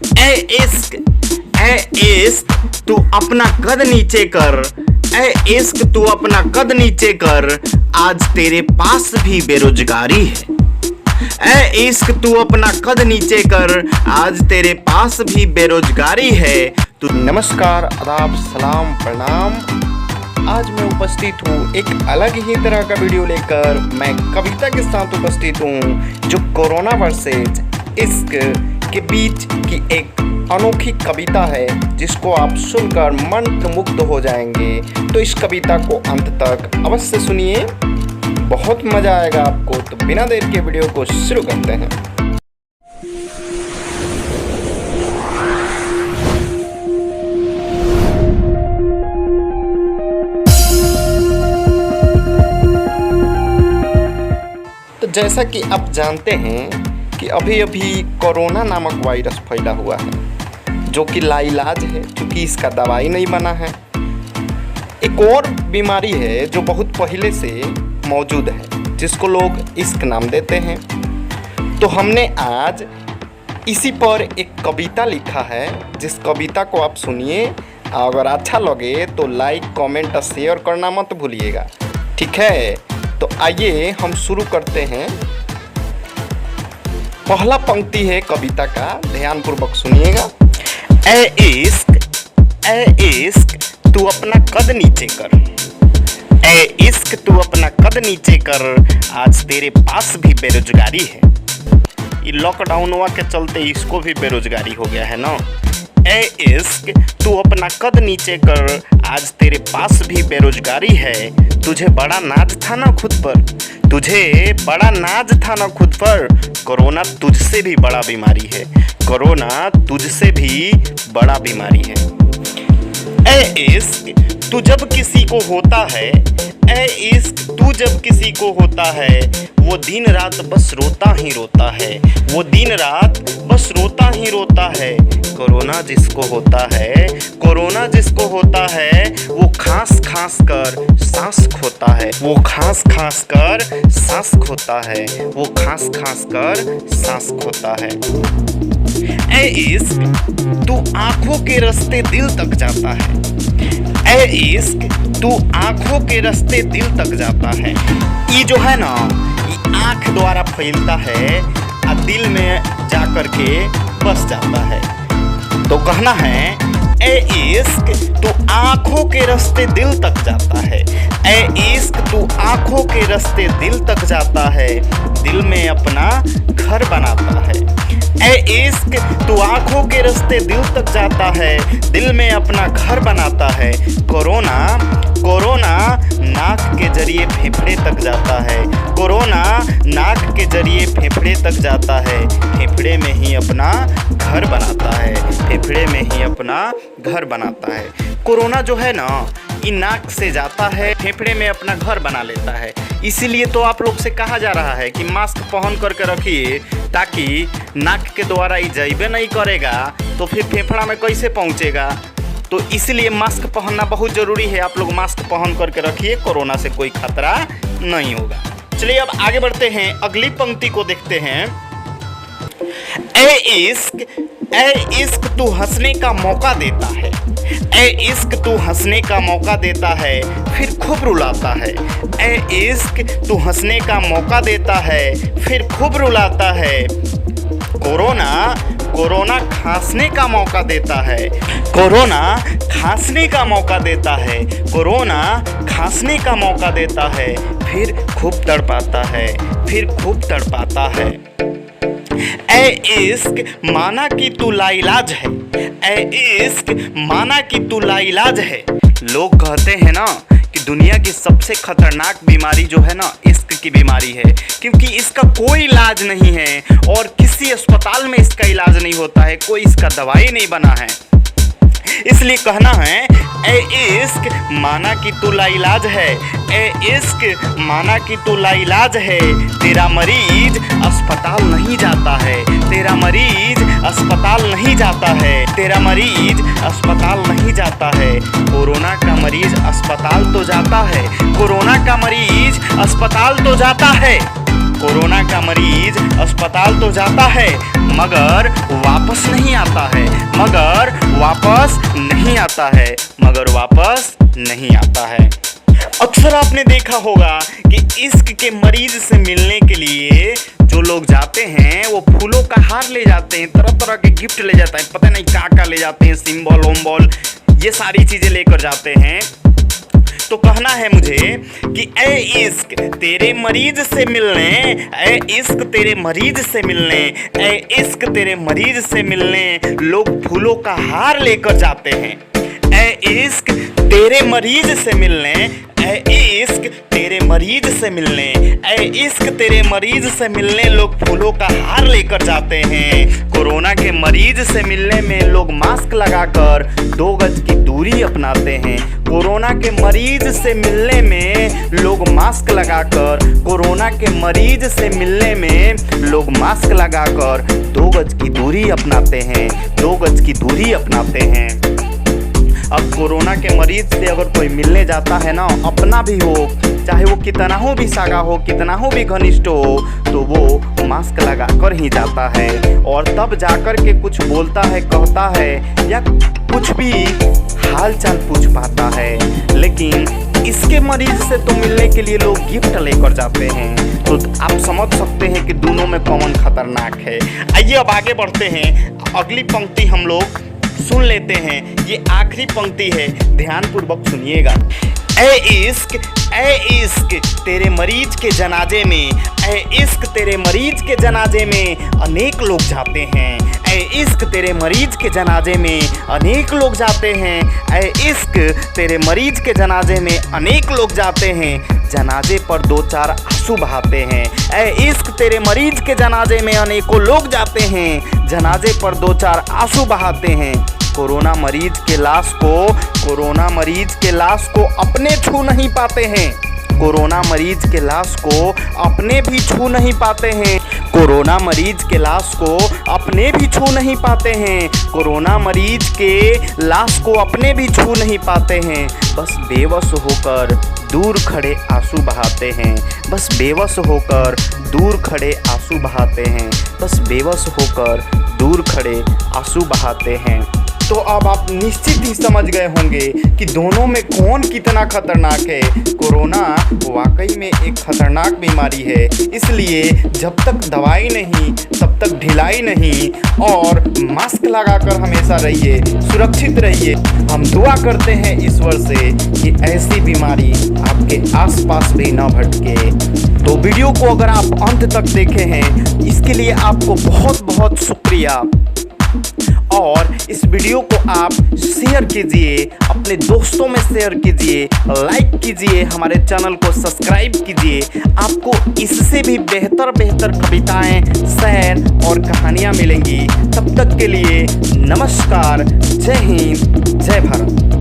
ए इश्क, ए इश्क तू अपना कद नीचे कर, ए इश्क तू अपना कद नीचे कर, आज तेरे पास भी बेरोजगारी है। ए इश्क तू अपना कद नीचे कर, आज तेरे पास भी बेरोजगारी है। तू नमस्कार, आदाब, सलाम, प्रणाम। आज मैं उपस्थित हूँ एक अलग ही तरह का वीडियो लेकर। मैं कविता के साथ उपस्थित हूँ जो कोरोना वर्सेस इश्क के बीच की एक अनोखी कविता है, जिसको आप सुनकर मंत्रमुग्ध हो जाएंगे। तो इस कविता को अंत तक अवश्य सुनिए, बहुत मज़ा आएगा आपको। तो बिना देर के वीडियो को शुरू करते हैं। तो जैसा कि आप जानते हैं कि अभी अभी कोरोना नामक वायरस फैला हुआ है, जो कि लाइलाज है, क्योंकि इसका दवाई नहीं बना है। एक और बीमारी है जो बहुत पहले से मौजूद है, जिसको लोग इश्क नाम देते हैं। तो हमने आज इसी पर एक कविता लिखा है, जिस कविता को आप सुनिए। अगर अच्छा लगे तो लाइक, कमेंट और शेयर करना मत भूलिएगा, ठीक है। तो आइए हम शुरू करते हैं। पहला पंक्ति है कविता का, ध्यानपूर्वक सुनिएगा। ए इश्क तू अपना कद नीचे कर, ए इश्क तू अपना कद नीचे कर, आज तेरे पास भी बेरोजगारी है। ये लॉकडाउनवा के चलते इसको भी बेरोजगारी हो गया है ना। ए इश्क तू अपना कद नीचे कर, आज तेरे पास भी बेरोजगारी है। तुझे बड़ा नाज था ना खुद पर, तुझे बड़ा नाज था ना खुद पर, कोरोना तुझसे भी बड़ा बीमारी है, कोरोना तुझसे भी बड़ा बीमारी है। ए इश्क तू जब किसी को होता है, ए इश्क तू जब किसी को होता है, वो दिन रात बस रोता ही रोता है, वो दिन रात बस रोता ही रोता है। कोरोना जिसको होता है, कोरोना जिसको होता है, वो खांस खांस कर सांस खोता है, वो खांस खांस कर सांस खोता है, वो खांस खांस कर सांस खोता है। ए इश्क तू आंखों के रास्ते दिल तक जाता है, ए इश्क तू आंखों के रास्ते दिल तक जाता है। ये जो है ना, ये आंख द्वारा फैलता है और दिल में जाकर के बस जाता है। तो कहना है, ए इश्क तू आंखों के रास्ते दिल तक जाता है, ए इश्क तू आंखों के रास्ते दिल तक जाता है, दिल में अपना घर बनाता है। ए इश्क तू आंखों के रास्ते दिल तक जाता है, दिल में अपना घर बनाता है। कोरोना कोरोना नाक के जरिए फेफड़े तक जाता है, कोरोना नाक के जरिए फेफड़े तक जाता है, फेफड़े में ही अपना घर बनाता है, फेफड़े में ही अपना घर बनाता है। कोरोना जो है ना, ये नाक से जाता है, फेफड़े में अपना घर बना लेता है। इसीलिए तो आप लोग से कहा जा रहा है कि मास्क पहन करके रखिए, ताकि नाक के द्वारा ये जैबे नहीं करेगा तो फिर फेफड़ा में कैसे पहुंचेगा। तो इसलिए मास्क पहनना बहुत ज़रूरी है। आप लोग मास्क पहन करके रखिए, कोरोना से कोई खतरा नहीं होगा। चलिए अब आगे बढ़ते हैं, अगली पंक्ति को देखते हैं। ए इश्क तू हंसने का मौका देता है, ए इश्क तू हंसने का मौका देता है, फिर खूब रुलाता है। ए इश्क तू हंसने का मौका देता है, फिर खूब रुलाता है। कोरोना कोरोना खांसने का मौका देता है, कोरोना खांसने का मौका देता है, कोरोना खांसने का मौका देता है, फिर खूब तड़पाता है, फिर खूब तड़पाता है। ए इश्क माना कि तू लाइलाज है, ए इश्क माना कि तू लाइलाज है। लोग कहते हैं ना कि दुनिया की सबसे खतरनाक बीमारी जो है ना, इश्क की बीमारी है, क्योंकि इसका कोई इलाज नहीं है और किसी अस्पताल में इसका इलाज नहीं होता है, कोई इसका दवाई नहीं बना है। इसलिए कहना है, ए इश्क माना कि तू लाइलाज है, ए इश्क माना कि तू लाइलाज है। तेरा मरीज अस्पताल नहीं जाता है, तेरा मरीज अस्पताल नहीं जाता है, तेरा मरीज अस्पताल नहीं जाता है। कोरोना का मरीज अस्पताल तो जाता है, कोरोना का मरीज अस्पताल तो जाता है। कोरोना का मरीज अस्पताल तो जाता है मगर वापस नहीं आता है, मगर वापस नहीं आता है, मगर वापस नहीं आता है। अक्सर आपने देखा होगा कि इश्क के मरीज से मिलने के लिए जो लोग जाते हैं वो फूलों का हार ले जाते हैं, तरह तरह के गिफ्ट ले जाते हैं, पता नहीं क्या ले जाते हैं, सिंबल ओम्बल ये सारी चीजें लेकर जाते हैं। तो कहना है मुझे कि ऐ इश्क तेरे मरीज से मिलने, ऐ इश्क तेरे मरीज से मिलने, ऐ इश्क तेरे मरीज से मिलने लोग फूलों का हार लेकर जाते हैं। ऐ इश्क तेरे मरीज से मिलने, ऐ इश्क तेरे मरीज से मिलने, ऐ इश्क तेरे मरीज से मिलने लोग फूलों का हार लेकर जाते हैं। कोरोना के मरीज से मिलने में लोग मास्क लगाकर 2 गज की दूरी अपनाते हैं। कोरोना के मरीज से मिलने में लोग मास्क लगाकर, कोरोना के मरीज से मिलने में लोग मास्क लगाकर 2 गज की दूरी अपनाते हैं, 2 गज की दूरी अपनाते हैं। अब कोरोना के मरीज से अगर कोई मिलने जाता है ना, अपना भी हो चाहे वो कितना हो भी सागा हो, कितना हो भी घनिष्ठ हो, तो वो मास्क लगा कर ही जाता है और तब जाकर के कुछ बोलता है, कहता है या कुछ भी हाल चाल पूछ पाता है। लेकिन इसके मरीज से तो मिलने के लिए लोग गिफ्ट लेकर जाते हैं। तो आप समझ सकते हैं कि दोनों में कौन खतरनाक है। आइए अब आगे बढ़ते हैं, अगली पंक्ति हम लोग सुन लेते हैं। ये आखिरी पंक्ति है, ध्यानपूर्वक सुनिएगा। ऐ इश्क तेरे मरीज के जनाजे में, ऐ इश्क तेरे मरीज के जनाजे में अनेक लोग जाते हैं। ऐ इश्क तेरे मरीज के जनाजे में अनेक लोग जाते हैं। ऐ इश्क तेरे मरीज के जनाजे में अनेक लोग जाते हैं, जनाजे पर 2-4 आंसू बहाते हैं। ऐ इश्क तेरे मरीज के जनाजे में अनेकों लोग जाते हैं, जनाजे पर 2-4 आंसू बहाते हैं। कोरोना मरीज के लाश को, कोरोना मरीज के लाश को अपने छू नहीं पाते हैं, कोरोना मरीज के लाश को अपने भी छू नहीं पाते हैं, कोरोना मरीज के लाश को अपने भी छू नहीं पाते हैं, कोरोना मरीज के लाश को अपने भी छू नहीं पाते हैं। बस बेबस होकर दूर खड़े आंसू बहाते हैं, बस बेबस होकर दूर खड़े आंसू बहाते हैं, बस बेबस होकर दूर खड़े आंसू बहाते हैं। तो अब आप निश्चित ही समझ गए होंगे कि दोनों में कौन कितना खतरनाक है। कोरोना वाकई में एक खतरनाक बीमारी है, इसलिए जब तक दवाई नहीं तब तक ढिलाई नहीं और मास्क लगाकर हमेशा रहिए, सुरक्षित रहिए। हम दुआ करते हैं ईश्वर से कि ऐसी बीमारी आपके आसपास भी न भटके। तो वीडियो को अगर आप अंत तक देखे हैं इसके लिए आपको बहुत बहुत शुक्रिया। और इस वीडियो को आप शेयर कीजिए, अपने दोस्तों में शेयर कीजिए, लाइक कीजिए, हमारे चैनल को सब्सक्राइब कीजिए। आपको इससे भी बेहतर कविताएं, शेर और कहानियां मिलेंगी। तब तक के लिए नमस्कार, जय हिंद, जय भारत।